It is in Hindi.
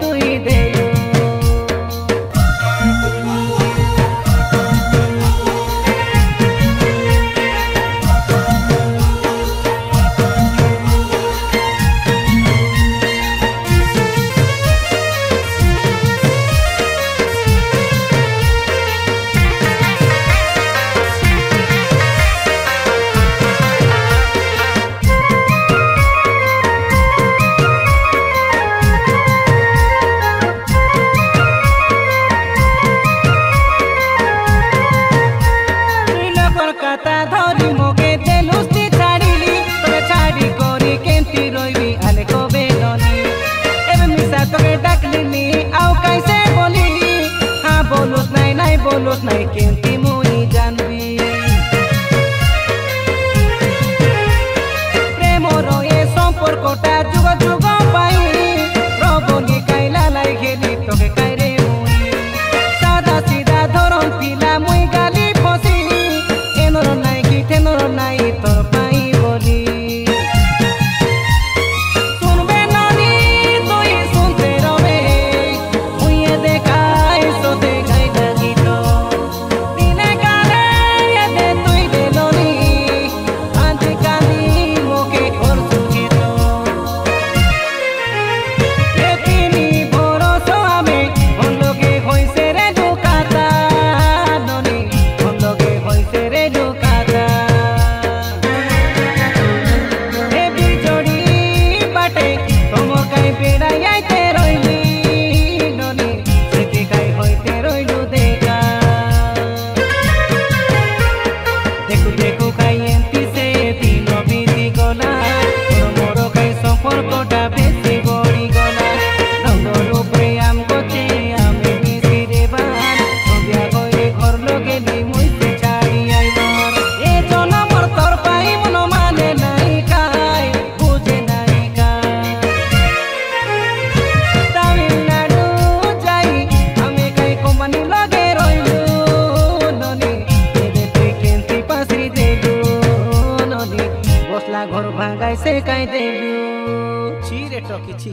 तुई देलु धरी मोगे देलुस्ती छाड़ी तोके छाड़ी कोरी केंती रोइबी आले को बेदनी एबे मिसा तोके डाकलिनी आउ कैसे बोली हाँ बोलुस नहीं केंती मुई जानबी प्रेमर ए सम्पर्कटा जुग जुग पाई प्रबली काइला लाई घेली तोके काइरे मुई सादा सीधा धरन पिला मुई गाली फसी एनर नाई कि तेनर नाई तोर पाई बोली सुनबे ननी तुई सुनते रबे मुई देखाई सोते गाई गीत दिने काले एदे तुई देलनी आंधी कांदी मोके और सुखित एतिनी भरोसा में उन लोगे होइसे रे दुकाता ननी उन लोगे होइसे रे दुकाता ए बिजोड़ी बाटे तोमर काई बेड़ाई आइते रइली ननी सेति काई होइते रइलु देखा देखु काई एंती से दिन बीती गला मोर काई सम्पर्कटा बेसी बड़ी गला रंगर उपरे आम गचे आमे मिसी रे बान सन्ध्या गए घर लगेली मुई से छाड़ी आइबार ए जनमर तोर पाई मन माने नाई काई बुझे नाई काई तामिलनाडु जाई आमे काई कोम्पानी लगे रइलु ननी एबे तुई केंती पासरी देलु ननी बसला घर भागाई से काई देलु ছি রে টকি ছি